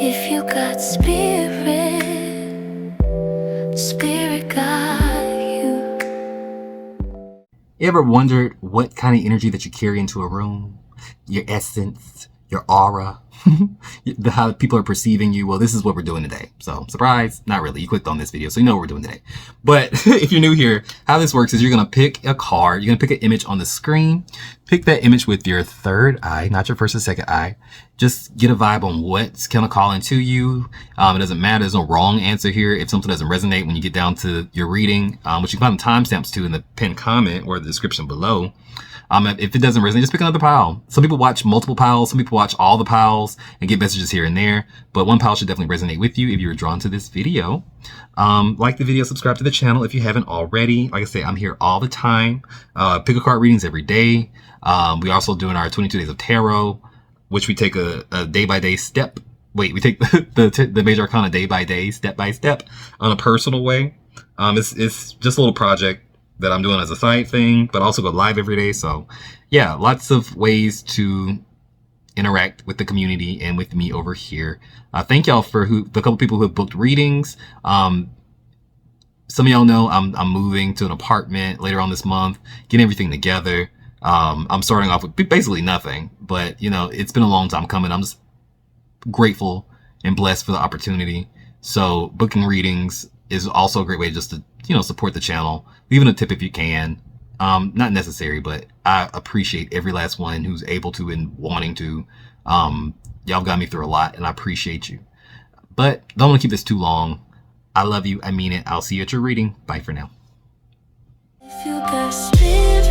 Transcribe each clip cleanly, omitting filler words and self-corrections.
If you got spirit got you. You ever wondered what kind of energy that you carry into a room? Your essence, your aura, how people are perceiving you? Well, this is what we're doing today. So, surprise, not really. You clicked on this video, so you know what we're doing today. But if you're new here, how this works is you're going to pick a card. You're going to pick an image on the screen. Pick that image with your third eye, not your first or second eye. Just get a vibe on what's kind of calling to you. It doesn't matter. There's no wrong answer here. If something doesn't resonate when you get down to your reading, which you can find the timestamps to in the pinned comment or the description below. If it doesn't resonate, just pick another pile. Some people watch multiple piles. Some people watch all the piles and get messages here and there. But one pile should definitely resonate with you if you were drawn to this video. Like the video, subscribe to the channel if you haven't already. Like I say, I'm here all the time. Pick a card readings every day. We're also doing our 22 days of tarot, which we take a day-by-day step. Wait, we take the major arcana day by day, step by step, on a personal way. It's just a little project that I'm doing as a side thing, but also go live every day. So yeah, lots of ways to interact with the community and with me over here. Thank y'all for the couple people who have booked readings. Some of y'all know I'm moving to an apartment later on this month, getting everything together. I'm starting off with basically nothing, but you know, it's been a long time coming. I'm just grateful and blessed for the opportunity. So booking readings is also a great way just to, you know, support the channel. Leaving a tip if you can. Not necessary, but I appreciate every last one who's able to and wanting to. Y'all got me through a lot and I appreciate you. But don't want to keep this too long. I love you. I mean it. I'll see you at your reading. Bye for now. If you got spirit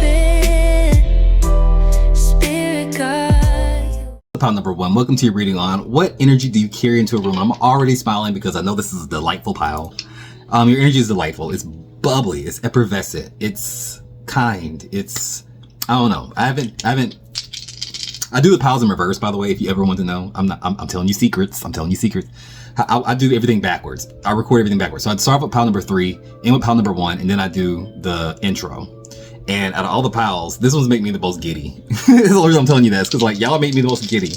got you. Pile number 1. Welcome to your reading on what energy do you carry into a room? I'm already smiling because I know this is a delightful pile. Your energy is delightful. It's bubbly. It's effervescent. It's kind. It's, I don't know. I do the piles in reverse, by the way, if you ever want to know. I'm telling you secrets. I'm telling you secrets. I do everything backwards. I record everything backwards. So I'd start with pile number 3, end with pile number 1, and then I do the intro. And out of all the piles, this one's making me the most giddy. That's the only reason I'm telling you this, because like y'all make me the most giddy.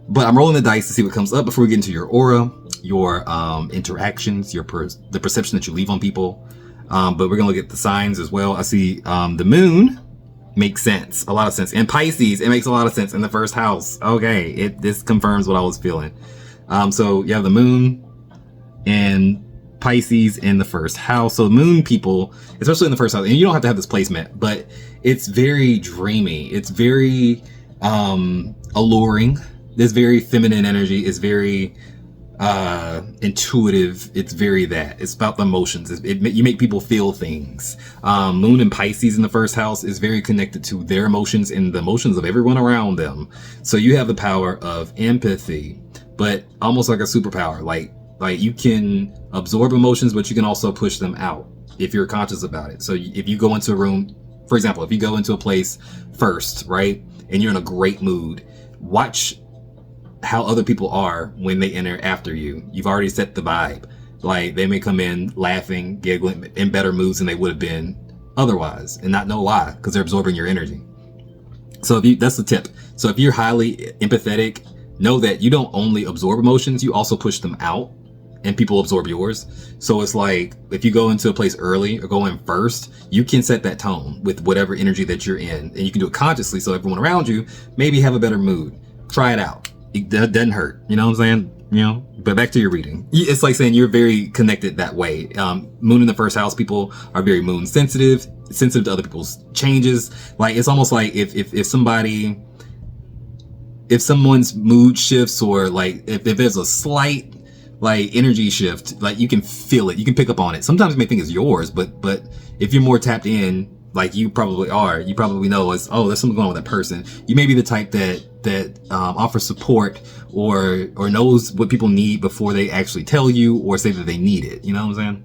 But I'm rolling the dice to see what comes up before we get into your aura, your interactions, the perception that you leave on people. But we're gonna look at the signs as well. I see the moon makes sense, a lot of sense. And Pisces, it makes a lot of sense in the first house. Okay, this confirms what I was feeling. So you have the moon and Pisces in the first house. So moon people, especially in the first house, and you don't have to have this placement, but it's very dreamy. It's very alluring. There's very feminine energy. It's very intuitive. It's very that. It's about the emotions. You make people feel things. Moon and Pisces in the first house is very connected to their emotions and the emotions of everyone around them. So you have the power of empathy, but almost like a superpower. Like you can absorb emotions, but you can also push them out if you're conscious about it. So if you go into a room, for example, if you go into a place first, right, and you're in a great mood, watch how other people are when they enter after you. You've already set the vibe. Like they may come in laughing, giggling, in better moods than they would have been otherwise, and not know why, because they're absorbing your energy. So that's the tip. So if you're highly empathetic, know that you don't only absorb emotions, you also push them out, and people absorb yours. So it's like if you go into a place early or go in first, you can set that tone with whatever energy that you're in, and you can do it consciously so everyone around you maybe have a better mood. Try it out. It doesn't hurt. You know what I'm saying? You know, but back to your reading. It's like saying you're very connected that way. Moon in the first house people are very moon sensitive to other people's changes. Like it's almost like if someone's mood shifts, or like if there's a slight like energy shift, like you can feel it, you can pick up on it. Sometimes you may think it's yours, but if you're more tapped in, like you probably are, you probably know there's something going on with that person. You may be the type that offers support or knows what people need before they actually tell you or say that they need it. You know what I'm saying?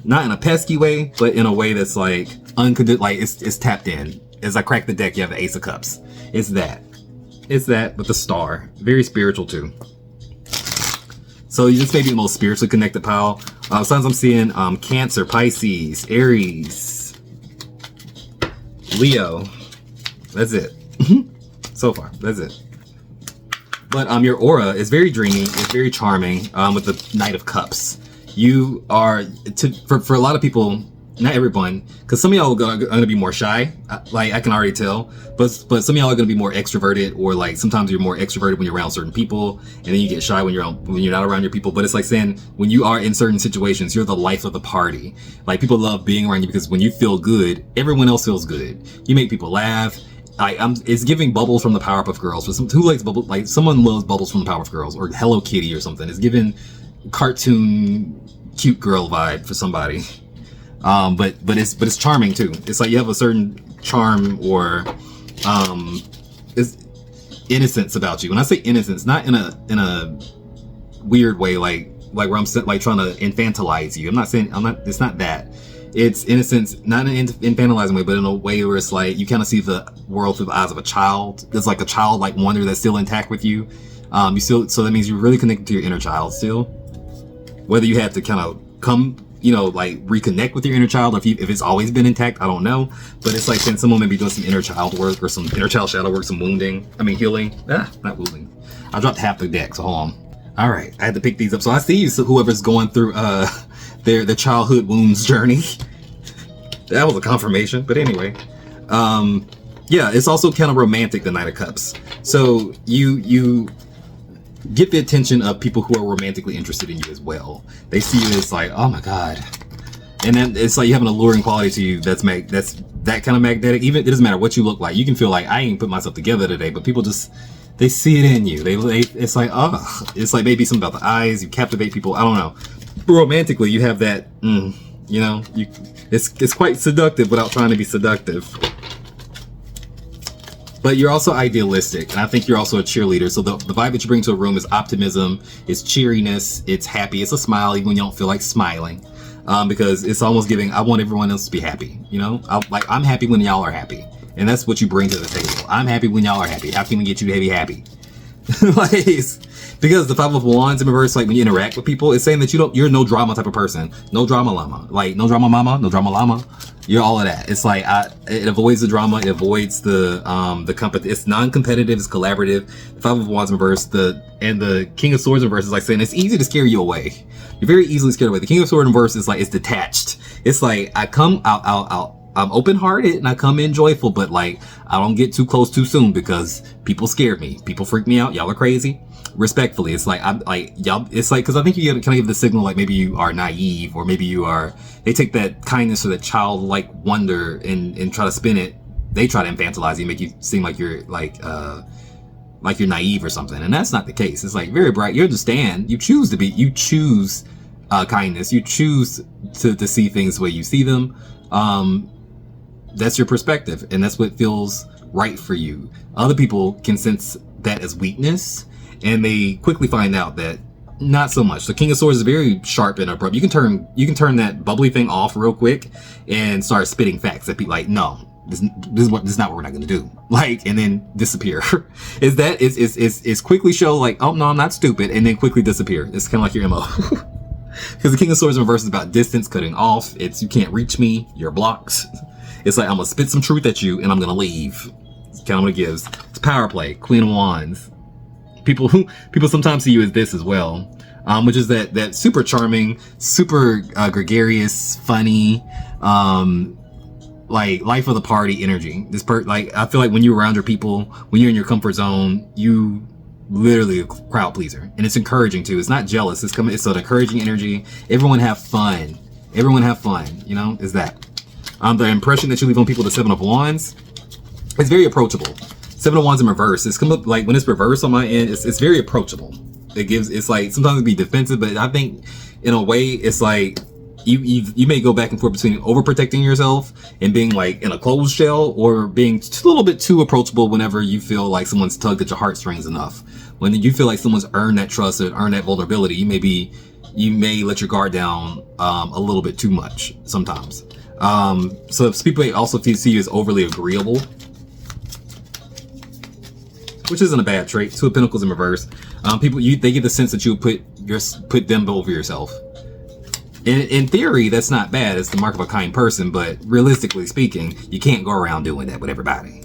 Not in a pesky way, but in a way that's like unconditional, like it's tapped in. As I crack the deck, you have the Ace of Cups. It's that with the star. Very spiritual too. So you just may be the most spiritually connected pile. Signs I'm seeing, Cancer, Pisces, Aries, Leo, That's it. So far, that's it. But your aura is very dreamy. It's very charming. With the Knight of Cups, you are for a lot of people, not everyone, because some of y'all are going to be more shy. Like I can already tell. But some of y'all are going to be more extroverted, or like sometimes you're more extroverted when you're around certain people, and then you get shy when you're not around your people. But it's like saying when you are in certain situations, you're the life of the party. Like people love being around you because when you feel good, everyone else feels good. You make people laugh. It's giving Bubbles from the Powerpuff Girls. But who likes Bubbles? Like someone loves Bubbles from the Powerpuff Girls, or Hello Kitty or something. It's giving cartoon cute girl vibe for somebody. But it's charming too. It's like you have a certain charm or is innocence about you. When I say innocence, not in a weird way, like where I'm like trying to infantilize you. It's not that. It's innocence, not in an infantilizing way, but in a way where it's like you kind of see the world through the eyes of a child. There's like a childlike wonder that's still intact with you. So that means you're really connected to your inner child still. Whether you have to kind of come, like reconnect with your inner child, or if it's always been intact, I don't know. But it's like saying someone may be doing some inner child work or some inner child shadow work, some healing. Not wounding. I dropped half the deck, so hold on. All right, I had to pick these up. So I see you, so whoever's going through their childhood wounds journey. That was a confirmation, but anyway. Yeah, it's also kind of romantic, the Knight of Cups. So you get the attention of people who are romantically interested in you as well. They see you as like, oh my god. And then it's like you have an alluring quality to you that's that kind of magnetic. Even it doesn't matter what you look like. You can feel like I ain't put myself together today, but people just they see it in you. It's like, oh, it's like maybe something about the eyes. You captivate people. I don't know. Romantically, you have that, it's quite seductive without trying to be seductive. But you're also idealistic, and I think you're also a cheerleader. So the vibe that you bring to a room is optimism, it's cheeriness, it's happy, it's a smile even when you don't feel like smiling. Because it's almost giving, I want everyone else to be happy, I'm happy when y'all are happy. And that's what you bring to the table. I'm happy when y'all are happy. How can we get you to be happy? Because the Five of Wands in reverse, like when you interact with people, it's saying that you're no drama type of person. No drama llama. Like no drama mama, no drama llama. You're all of that. It's like it avoids the drama, it avoids the it's non-competitive, it's collaborative. The Five of Wands in reverse, and the King of Swords in reverse is like saying it's easy to scare you away. You're very easily scared away. The King of Swords in reverse is like it's detached. It's like I'm open-hearted and I come in joyful, but like I don't get too close too soon because people scare me. People freak me out. Y'all are crazy. Respectfully, it's like I'm like y'all. It's like because I think you kind of give the signal like maybe you are naive or maybe you are. They take that kindness or that childlike wonder and try to spin it. They try to infantilize you, make you seem like you're like you're naive or something, and that's not the case. It's like very bright. You understand. You choose to be. You choose kindness. You choose to see things the way you see them. That's your perspective, and that's what feels right for you. Other people can sense that as weakness, and they quickly find out that not so much. The King of Swords is very sharp and abrupt. You can turn that bubbly thing off real quick and start spitting facts that people like, no, this is not what we're not gonna do. Like, and then disappear. Is quickly show like, oh no, I'm not stupid, and then quickly disappear. It's kind of like your MO. Because the King of Swords in reverse is about distance, cutting off. It's you can't reach me, you're blocked. It's like I'm gonna spit some truth at you and I'm gonna leave. It's kind of what it gives. It's power play, Queen of Wands. People sometimes see you as this as well, which is that super charming, super gregarious, funny, like life of the party energy. Like I feel like when you're around your people, when you're in your comfort zone, you literally a crowd pleaser, and it's encouraging too. It's not jealous. It's an encouraging energy. Everyone have fun. Is that. The impression that you leave on people, the Seven of Wands, it's very approachable. Seven of Wands in reverse, it's come up like when it's reversed on my end, it's very approachable. It's like sometimes it be defensive, but I think in a way it's like you may go back and forth between overprotecting yourself and being like in a closed shell, or being a little bit too approachable whenever you feel like someone's tugged at your heartstrings enough. When you feel like someone's earned that trust or earned that vulnerability, you may let your guard down a little bit too much sometimes. So people may also see you as overly agreeable, which isn't a bad trait. Two of Pentacles in reverse. They get the sense that you would put them over yourself. In theory, that's not bad. It's the mark of a kind person, but realistically speaking, you can't go around doing that with everybody.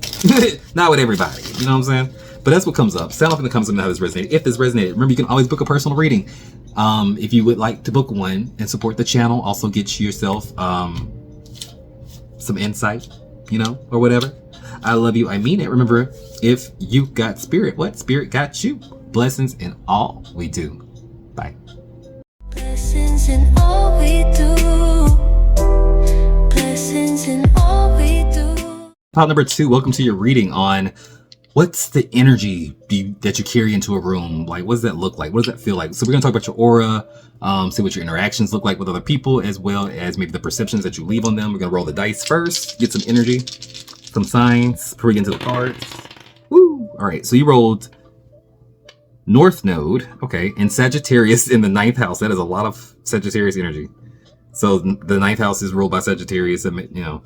Not with everybody, you know what I'm saying? But that's what comes up. Sound off in the comments and how this resonated. If this resonated, remember you can always book a personal reading. If you would like to book one and support the channel, also get yourself some insight, you know, or whatever. I love you. I mean it. Remember, if you got spirit, what? Spirit got you. Blessings in all we do. Bye. Blessings in all we do. Blessings in all we do. Pile number 2, welcome to your reading on what's the energy that you carry into a room. Like, what does that look like? What does that feel like? So we're going to talk about your aura, see what your interactions look like with other people, as well as maybe the perceptions that you leave on them. We're going to roll the dice first, get some energy, some signs, before we get into the cards. Woo! All right, so you rolled North Node, okay, and Sagittarius in the 9th house. That is a lot of Sagittarius energy. So the 9th house is ruled by Sagittarius, you know.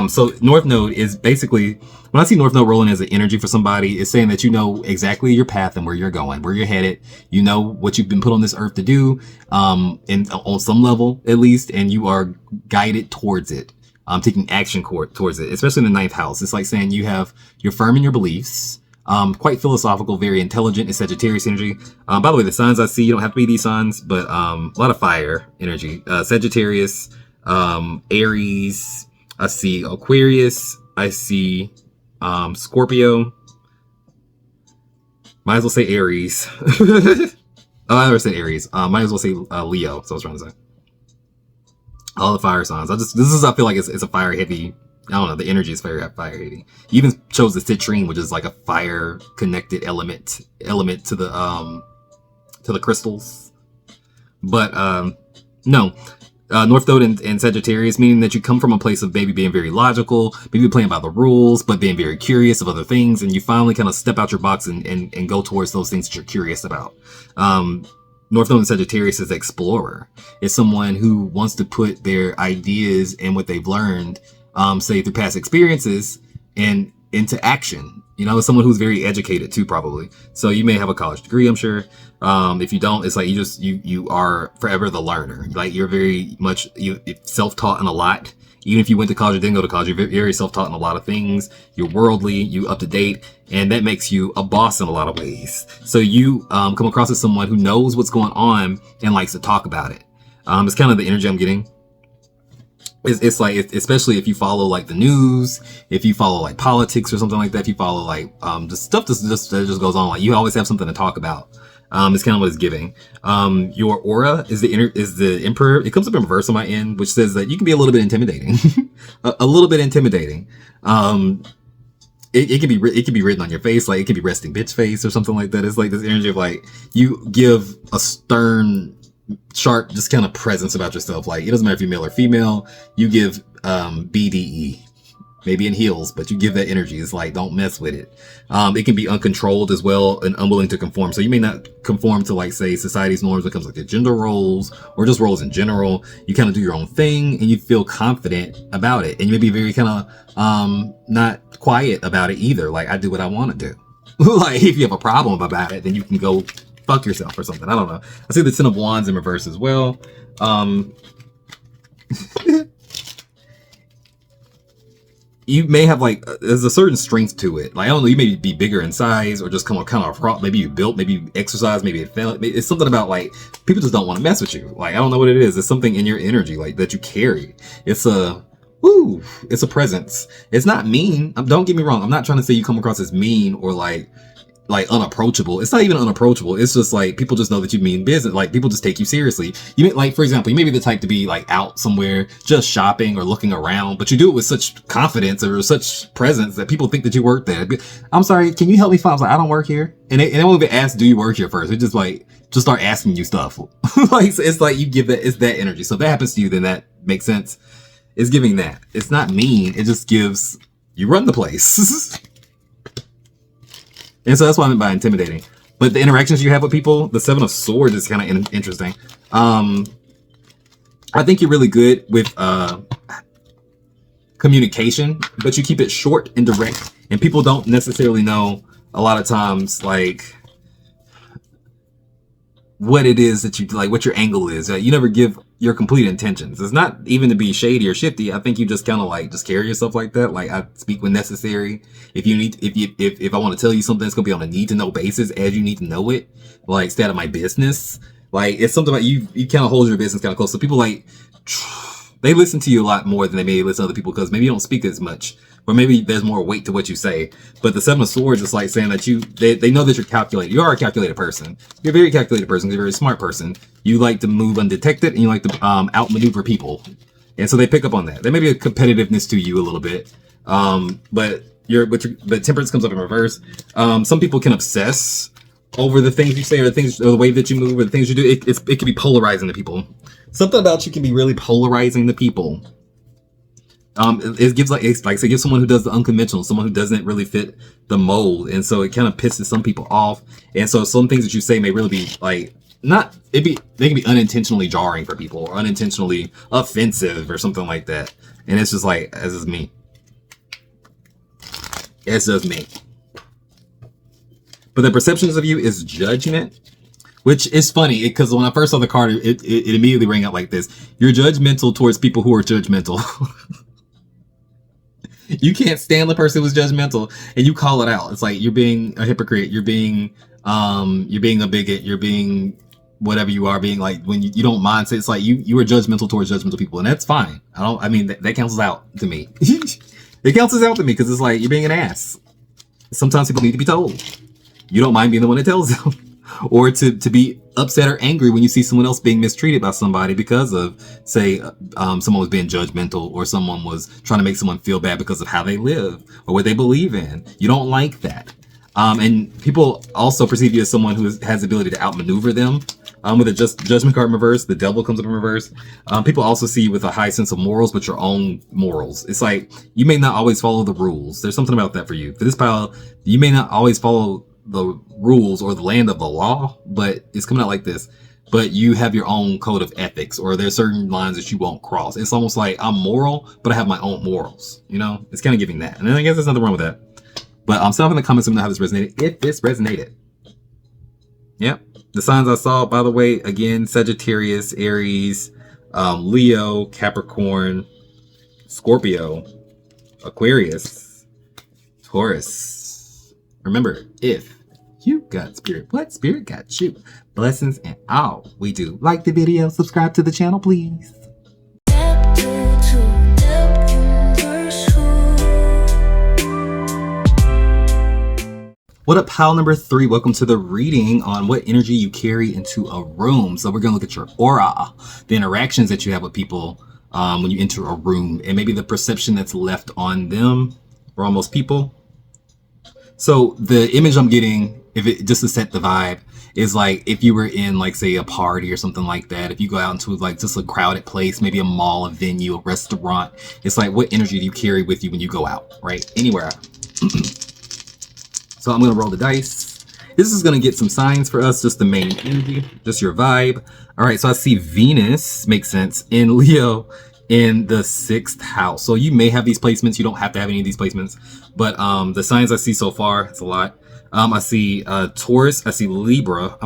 So North Node is basically, when I see North Node rolling as an energy for somebody, it's saying that you know exactly your path and where you're going, where you're headed. You know what you've been put on this earth to do, and on some level at least, and you are guided towards it, taking action towards it, especially in the 9th house. It's like saying you're firm in your beliefs. Quite philosophical, very intelligent. It's Sagittarius energy. By the way, the signs I see, you don't have to be these signs, but a lot of fire energy. Sagittarius, Aries, I see Aquarius, I see Scorpio. Might as well say Aries. Oh, I never said Aries. Might as well say Leo. So I was trying to say all the fire signs. I feel like it's a fire heavy. I don't know, the energy is very fire heavy. You even chose the citrine, which is like a fire connected element to the crystals. But no, North Node and Sagittarius, meaning that you come from a place of maybe being very logical, maybe playing by the rules, but being very curious of other things, and you finally kind of step out your box and go towards those things that you're curious about. North Node and Sagittarius is an explorer. It's someone who wants to put their ideas and what they've learned, say through past experiences, and into action. You know, it's someone who's very educated too, probably. So you may have a college degree, I'm sure. If you don't, it's like you are forever the learner. Like, you're very much self-taught in a lot. Even if you went to college or didn't go to college, you're very self-taught in a lot of things. You're worldly, you up to date, and that makes you a boss in a lot of ways. So you come across as someone who knows what's going on and likes to talk about it. It's kind of the energy I'm getting. It's like, especially if you follow like the news, if you follow like politics or something like that, if you follow like the stuff that just goes on, like you always have something to talk about. It's kind of what it's giving. Your aura is the Emperor. It comes up in reverse on my end, which says that you can be a little bit intimidating, a little bit intimidating. It can be written on your face, like it can be resting bitch face or something like that. It's like this energy of like you give a stern, sharp, just kind of presence about yourself. Like, it doesn't matter if you're male or female, you give BDE, maybe in heels, but you give that energy. It's like, don't mess with it. It can be uncontrolled as well and unwilling to conform. So you may not conform to, like, say, society's norms when it comes like to gender roles or just roles in general. You kind of do your own thing and you feel confident about it, and you may be very kind of not quiet about it either. Like, I do what I want to do. Like, if you have a problem about it, then you can go fuck yourself or something. I don't know. I see the Ten of Wands in reverse as well. You may have like, there's a certain strength to it. Like, I don't know, you may be bigger in size or just come up kind of, maybe you built, maybe you exercise, maybe it fell. It's something about like, people just don't want to mess with you. Like, I don't know what it is. It's something in your energy, like, that you carry. It's a presence. It's not mean. Don't get me wrong. I'm not trying to say you come across as mean or like unapproachable. It's not even unapproachable. It's just like, people just know that you mean business. Like, people just take you seriously. You may, like, for example, you may be the type to be like out somewhere just shopping or looking around, but you do it with such confidence or such presence that people think that you work there. I'm sorry, can you help me find? I was like, I don't work here. And they won't even ask, do you work here first? They just like, just start asking you stuff. Like, it's like you give that, it's that energy. So if that happens to you, then that makes sense. It's giving that. It's not mean. It just gives, you run the place. And so that's what I meant by intimidating. But the interactions you have with people, the Seven of Swords is kind of interesting. I think you're really good with communication, but you keep it short and direct. And people don't necessarily know a lot of times, like, what it is that you like, what your angle is. You never give your complete intentions. It's not even to be shady or shifty. I think you just kind of like just carry yourself like that. Like I speak when necessary. If you need, if I want to tell you something, it's gonna be on a need to know basis as you need to know it. Like stay out of my business. Like it's something like you kind of hold your business kind of close. So people like they listen to you a lot more than they may listen to other people because maybe you don't speak as much. Or maybe there's more weight to what you say. But the Seven of Swords is like saying that they know that you're calculated. You are a calculated person. You're a very calculated person. You're a very smart person. You like to move undetected and you like to outmaneuver people. And so they pick up on that. There may be a competitiveness to you a little bit. But temperance comes up in reverse. Some people can obsess over the things you say or the way that you move or the things you do. It can be polarizing to people. Something about you can be really polarizing to people. It gives someone who does the unconventional, someone who doesn't really fit the mold, and so it kind of pisses some people off. And so some things that you say may really be like they can be unintentionally jarring for people or unintentionally offensive or something like that. And it's just like, this is me. It's just me. But the perceptions of you is judgment, which is funny because when I first saw the card, it immediately rang out like this: you're judgmental towards people who are judgmental. You can't stand the person who's judgmental and you call it out. It's like you're being a hypocrite. You're being a bigot. You're being whatever you are being. Like when you don't mind. So it's like you are judgmental towards judgmental people, and that's fine. That cancels out to me. It cancels out to me because it's like you're being an ass. Sometimes people need to be told. You don't mind being the one that tells them. Or to be upset or angry when you see someone else being mistreated by somebody because of, say, someone was being judgmental or someone was trying to make someone feel bad because of how they live or what they believe in. You don't like that. And people also perceive you as someone who has the ability to outmaneuver them. With a judgment card in reverse, the devil comes up in reverse. People also see you with a high sense of morals, but your own morals. It's like you may not always follow the rules. There's something about that for you. For this pile, you may not always follow the rules or the land of the law, but it's coming out like this. But you have your own code of ethics, or there's certain lines that you won't cross. It's almost like I'm moral, but I have my own morals. You know, it's kind of giving that. And I guess there's nothing wrong with that. But stop in the comments let me know how this resonated. If this resonated. Yep. The signs I saw, by the way, again, Sagittarius, Aries, Leo, Capricorn, Scorpio, Aquarius, Taurus. Remember, if you got spirit, what spirit got you? Blessings and all we do. Like the video, subscribe to the channel, please. What up, pile number 3? Welcome to the reading on what energy you carry into a room. So we're going to look at your aura, the interactions that you have with people when you enter a room, and maybe the perception that's left on them or on most people. So the image I'm getting, just to set the vibe, is like if you were in, like, say, a party or something like that. If you go out into like just a crowded place, maybe a mall, a venue, a restaurant, it's like what energy do you carry with you when you go out, right? Anywhere. So I'm going to roll the dice. This is going to get some signs for us, just the main energy, just your vibe. All right, so I see Venus, makes sense, in Leo in the 6th house. So you may have these placements. You don't have to have any of these placements. But the signs I see so far, it's a lot. I see Taurus. I see Libra.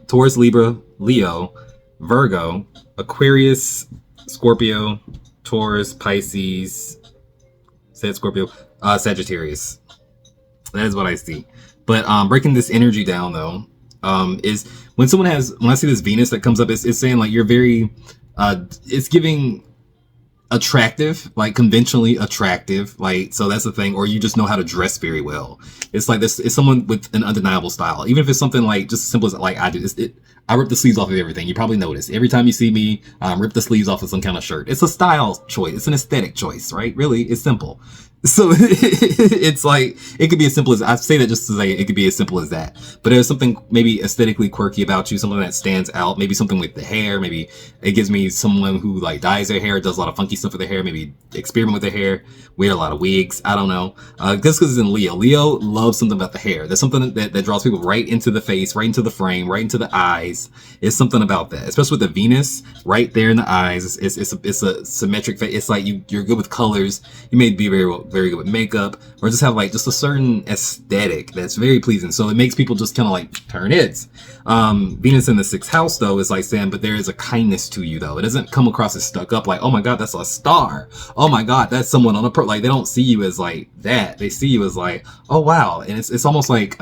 Taurus, Libra, Leo, Virgo, Aquarius, Scorpio, Taurus, Pisces, Scorpio, Sagittarius. That is what I see. But breaking this energy down, though, is when I see this Venus that comes up, it's saying like you're very, it's giving attractive, like conventionally attractive, like, so that's the thing. Or you just know how to dress very well. It's like this, it's someone with an undeniable style. Even if it's something like just as simple as like I do. I rip the sleeves off of everything. You probably notice every time you see me rip the sleeves off of some kind of shirt. It's a style choice. It's an aesthetic choice, right? Really, it's simple. So it's like, it could be as simple as, I say that just to say it could be as simple as that. But there's something maybe aesthetically quirky about you, something that stands out, maybe something with the hair, maybe it gives me someone who like dyes their hair, does a lot of funky stuff with their hair, maybe experiment with their hair, wear a lot of wigs, I don't know. Just because it's in Leo. Leo loves something about the hair. There's something that draws people right into the face, right into the frame, right into the eyes. It's something about that, especially with the Venus right there in the eyes. It's a symmetric face. It's like you're good with colors. You may be very well very good with makeup, or just have like just a certain aesthetic that's very pleasing. So it makes people just kind of like turn heads. Venus in the 6th house though is like saying, but there is a kindness to you though. It doesn't come across as stuck up like, oh my God, that's a star. Oh my God, that's someone on a like they don't see you as like that. They see you as like, oh wow. And it's almost like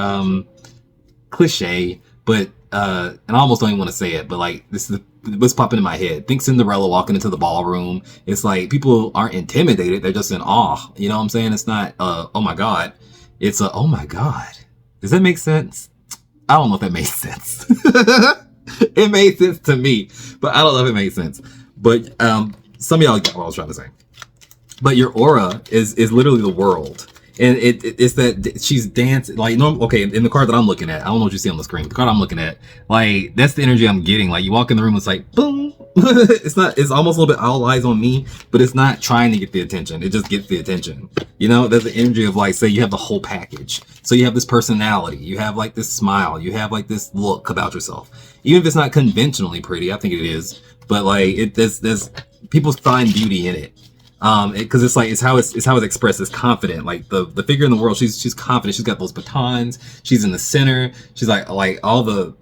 cliche, but and I almost don't even want to say it, but like this is what's popping in my head. Think Cinderella walking into the ballroom. It's like people aren't intimidated, they're just in awe. You know what I'm saying? It's not oh my God. It's a oh my God. Does that make sense? I don't know if that makes sense. It made sense to me, but I don't know if it makes sense. But some of y'all get what I was trying to say. But your aura is literally the world. And it's that she's dancing like normal. Okay, in the card that I'm looking at, I don't know what you see on the screen. The card I'm looking at, like that's the energy I'm getting. Like you walk in the room, it's like boom. It's almost a little bit all eyes on me, but it's not trying to get the attention. It just gets the attention. You know, there's the energy of like, say you have the whole package. So you have this personality, you have like this smile, you have like this look about yourself. Even if it's not conventionally pretty, I think it is, but like there's people find beauty in it. Because it's like it's how it's expressed as confident. Like the figure in the world, she's confident. She's got those batons. She's in the center. She's like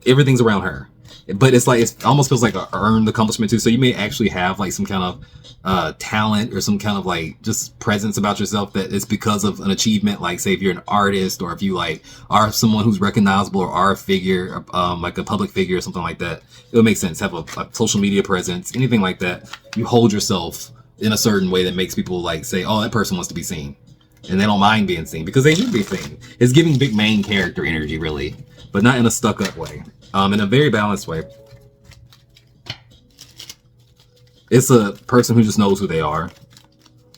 everything's around her. But it's like it almost feels like a earned accomplishment too. So you may actually have like some kind of talent or some kind of like just presence about yourself that is because of an achievement. Like say if you're an artist or if you like are someone who's recognizable or are a figure, like a public figure or something like that. It would make sense. Have a social media presence, anything like that. You hold yourself in a certain way that makes people like say, oh, that person wants to be seen. And they don't mind being seen because they need to be seen. It's giving big main character energy really, but not in a stuck up way. In a very balanced way. It's a person who just knows who they are.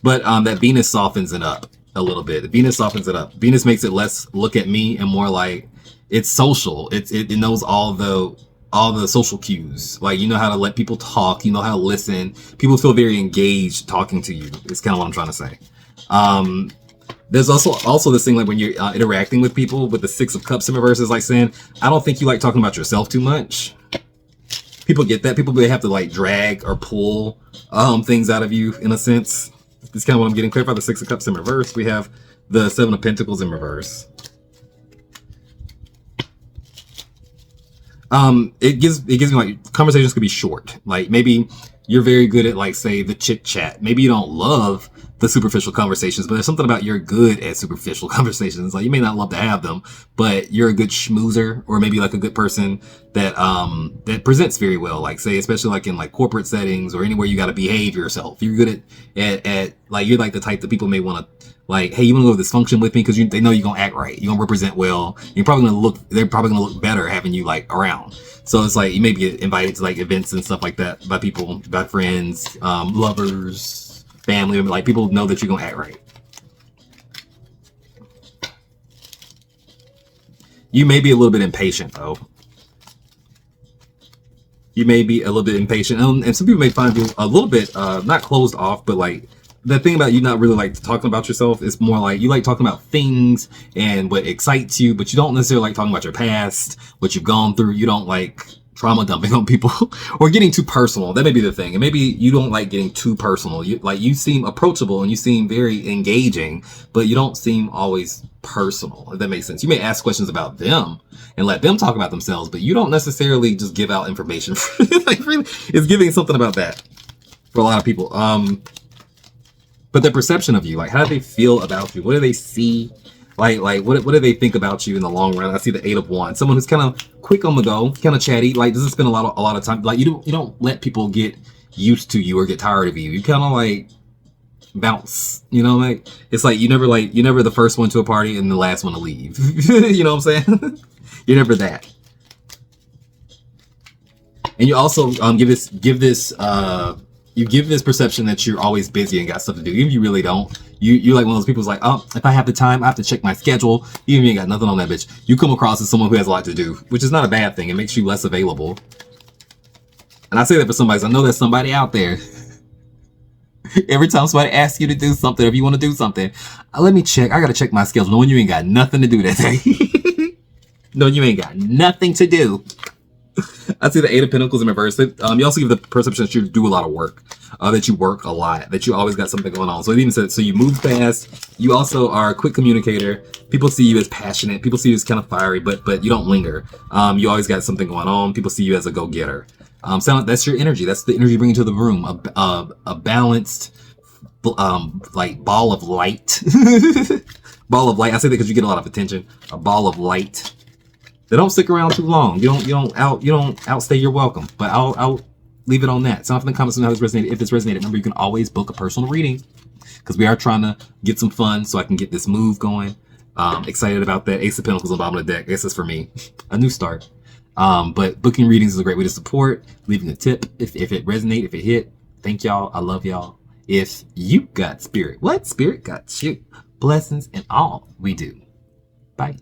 But that Venus softens it up a little bit. Venus softens it up. Venus makes it less look at me and more like it's social. It knows all the social cues. Like, you know how to let people talk, you know how to listen. People feel very engaged talking to you. It's kind of what I'm trying to say. There's also this thing like when you're interacting with people with the 6 of Cups in reverse is like saying, I don't think you like talking about yourself too much. People get that. People they have to like drag or pull things out of you in a sense. It's kind of what I'm getting. Clarify the 6 of Cups in reverse. We have the 7 of Pentacles in reverse. It gives me like conversations could be short. Like maybe you're very good at like say the chit chat. Maybe you don't love the superficial conversations, but there's something about you're good at superficial conversations. Like you may not love to have them, but you're a good schmoozer or maybe like a good person that that presents very well. Like say especially like in like corporate settings or anywhere you got to behave yourself. You're good at like you're like the type that people may want to like, hey, you want to go to this function with me because they know you're gonna act right. You're gonna represent well. They're probably gonna look better having you like around. So it's like you may be invited to like events and stuff like that by people, by friends, lovers, family. Like people know that you're gonna act right. You may be a little bit impatient though. You may be a little bit impatient, and some people may find you a little bit not closed off, but like. The thing about you not really like talking about yourself is more like you like talking about things and what excites you, but you don't necessarily like talking about your past, what you've gone through. You don't like trauma dumping on people or getting too personal. That may be the thing. And maybe you don't like getting too personal. You seem approachable and you seem very engaging, but you don't seem always personal, if that makes sense. You may ask questions about them and let them talk about themselves, but you don't necessarily just give out information. Like really, it's giving something about that for a lot of people. But the perception of you, like how do they feel about you? What do they see? Like what do they think about you in the long run? I see the 8 of Wands. Someone who's kind of quick on the go, kind of chatty, like doesn't spend a lot of time. Like you don't let people get used to you or get tired of you. You kind of like bounce, you know, like it's like you're never the first one to a party and the last one to leave. You know what I'm saying? You're never that. And you also you give this perception that you're always busy and got stuff to do. Even if you really don't. You're like one of those people who's like, oh, if I have the time, I have to check my schedule. Even if you ain't got nothing on that bitch. You come across as someone who has a lot to do, which is not a bad thing. It makes you less available. And I say that for somebody, 'cause I know there's somebody out there. Every time somebody asks you to do something, if you want to do something, let me check. I got to check my schedule. Knowing you ain't got nothing to do that day. Knowing you ain't got nothing to do. I see the Eight of Pentacles in reverse. You also give the perception that you do a lot of work, that you work a lot, that you always got something going on. So it even says, so you move fast. You also are a quick communicator. People see you as passionate. People see you as kind of fiery, but you don't linger. You always got something going on. People see you as a go-getter. So that's your energy. That's the energy you bring to the room. A balanced, like ball of light. Ball of light. I say that because you get a lot of attention. A ball of light. They don't stick around too long. You don't outstay your welcome. But I'll leave it on that. Sound in the comments on how this resonated. If this resonated, remember you can always book a personal reading because we are trying to get some fun so I can get this move going. Excited about that. Ace of Pentacles on the bottom of the deck. This is for me. A new start. But booking readings is a great way to support. Leaving a tip if it resonated, if it hit. Thank y'all. I love y'all. If you got spirit, what spirit got you? Blessings in all we do. Bye.